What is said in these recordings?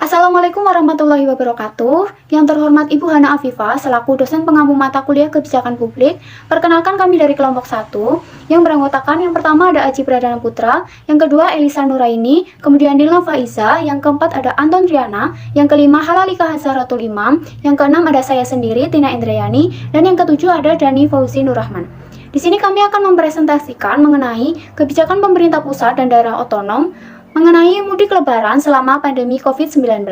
Assalamualaikum warahmatullahi wabarakatuh. Yang terhormat Ibu Hana Afifah selaku dosen pengampu mata kuliah kebijakan publik. Perkenalkan kami dari kelompok 1 yang beranggotakan yang pertama ada Aji Pradana Putra, yang kedua Elisa Nuraini, kemudian Dilma Faiza, yang keempat ada Anton Triana, yang kelima Halalika Hazaratul Imam, yang keenam ada saya sendiri Tina Indrayani, dan yang ketujuh ada Dani Fauzi Nurrahman. Di sini kami akan mempresentasikan mengenai kebijakan pemerintah pusat dan daerah otonom mengenai mudik lebaran selama pandemi COVID-19.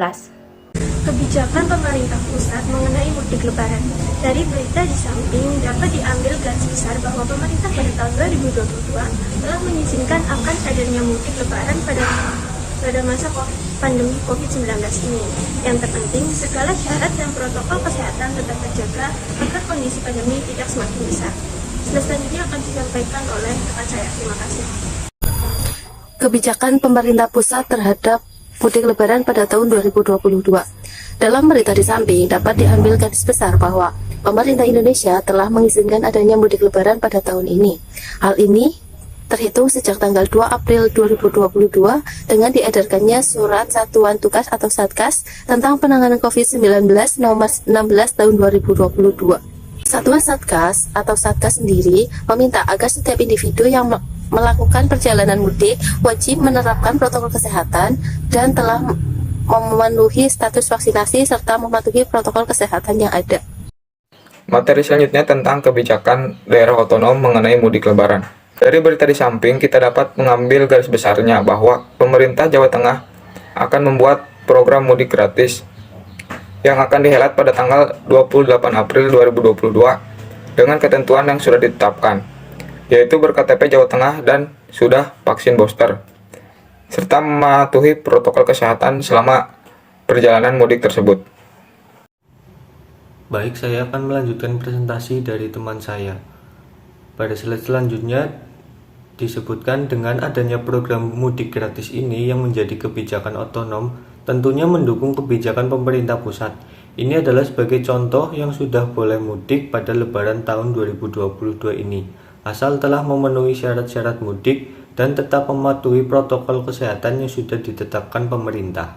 Kebijakan pemerintah pusat mengenai mudik lebaran. Dari berita di samping dapat diambil garis besar bahwa pemerintah pada tahun 2022 telah mengizinkan akan adanya mudik lebaran pada masa pandemi COVID-19 ini. Yang terpenting, segala syarat dan protokol kesehatan tetap terjaga agar kondisi pandemi tidak semakin besar. Selanjutnya akan disampaikan oleh rekan saya. Terima kasih. Kebijakan pemerintah pusat terhadap mudik lebaran pada tahun 2022. Dalam berita di samping dapat diambil garis besar bahwa pemerintah Indonesia telah mengizinkan adanya mudik lebaran pada tahun ini. Hal ini terhitung sejak tanggal 2 April 2022 dengan diedarkannya Surat Satuan Tugas atau Satgas tentang penanganan COVID-19 nomor 16 tahun 2022. Satuan Satgas atau Satgas sendiri meminta agar setiap individu yang melakukan perjalanan mudik wajib menerapkan protokol kesehatan dan telah memenuhi status vaksinasi serta mematuhi protokol kesehatan yang ada. Materi selanjutnya tentang kebijakan daerah otonom mengenai mudik lebaran. Dari berita di samping kita dapat mengambil garis besarnya bahwa pemerintah Jawa Tengah akan membuat program mudik gratis yang akan dihelat pada tanggal 28 April 2022 dengan ketentuan yang sudah ditetapkan, yaitu berKTP Jawa Tengah dan sudah vaksin booster, serta mematuhi protokol kesehatan selama perjalanan mudik tersebut. Baik, saya akan melanjutkan presentasi dari teman saya. Pada slide selanjutnya disebutkan dengan adanya program mudik gratis ini yang menjadi kebijakan otonom, tentunya mendukung kebijakan pemerintah pusat. Ini adalah sebagai contoh yang sudah boleh mudik pada lebaran tahun 2022 ini, asal telah memenuhi syarat-syarat mudik dan tetap mematuhi protokol kesehatan yang sudah ditetapkan pemerintah.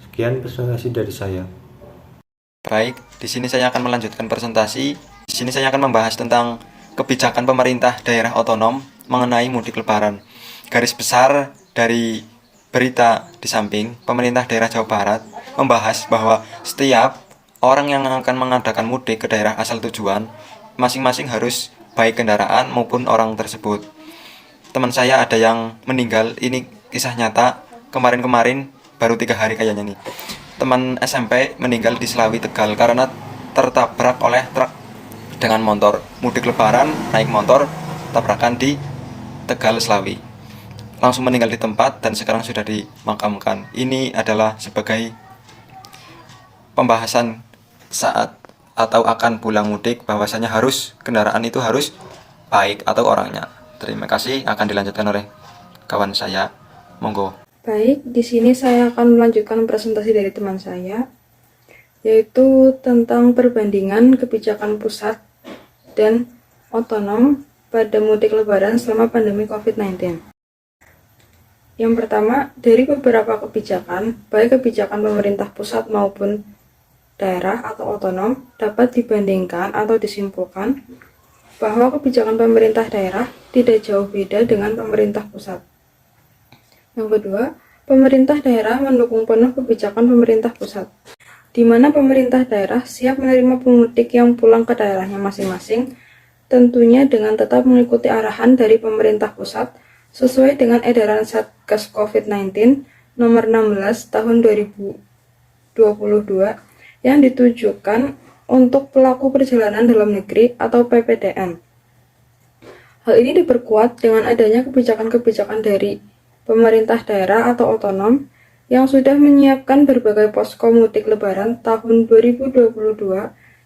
Sekian presentasi dari saya. Baik, di sini saya akan melanjutkan presentasi. Di sini saya akan membahas tentang kebijakan pemerintah daerah otonom mengenai mudik lebaran. Garis besar dari berita di samping, pemerintah daerah Jawa Barat membahas bahwa setiap orang yang akan mengadakan mudik ke daerah asal tujuan, masing-masing harus baik kendaraan maupun orang tersebut. Teman saya ada yang meninggal, ini kisah nyata, kemarin-kemarin baru 3 hari kayaknya nih. Teman SMP meninggal di Selawi, Tegal karena tertabrak oleh truk dengan motor. Mudik lebaran, naik motor, tabrakan di Tegal, Selawi. Langsung meninggal di tempat dan sekarang sudah dimakamkan. Ini adalah sebagai pembahasan saat atau akan pulang mudik, bahwasanya harus kendaraan itu harus baik atau orangnya. Terima kasih, akan dilanjutkan oleh kawan saya. Monggo. Baik, di sini saya akan melanjutkan presentasi dari teman saya, yaitu tentang perbandingan kebijakan pusat dan otonom pada mudik lebaran selama pandemi COVID-19. Yang pertama, dari beberapa kebijakan, baik kebijakan pemerintah pusat maupun daerah atau otonom, dapat dibandingkan atau disimpulkan bahwa kebijakan pemerintah daerah tidak jauh beda dengan pemerintah pusat. Yang kedua, pemerintah daerah mendukung penuh kebijakan pemerintah pusat, di mana pemerintah daerah siap menerima pemudik yang pulang ke daerahnya masing-masing, tentunya dengan tetap mengikuti arahan dari pemerintah pusat sesuai dengan edaran Satgas COVID-19 nomor 16 tahun 2022 yang ditujukan untuk pelaku perjalanan dalam negeri atau PPDN. Hal ini diperkuat dengan adanya kebijakan-kebijakan dari pemerintah daerah atau otonom yang sudah menyiapkan berbagai posko mudik lebaran tahun 2022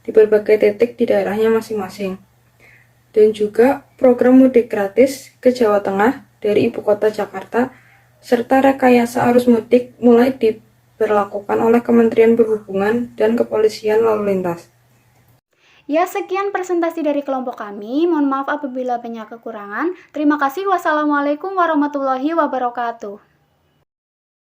di berbagai titik di daerahnya masing-masing. Dan juga program mudik gratis ke Jawa Tengah dari ibu kota Jakarta, serta rekayasa arus mudik mulai diberlakukan oleh Kementerian Perhubungan dan Kepolisian Lalu Lintas. Ya, sekian presentasi dari kelompok kami. Mohon maaf apabila banyak kekurangan. Terima kasih. Wassalamualaikum warahmatullahi wabarakatuh.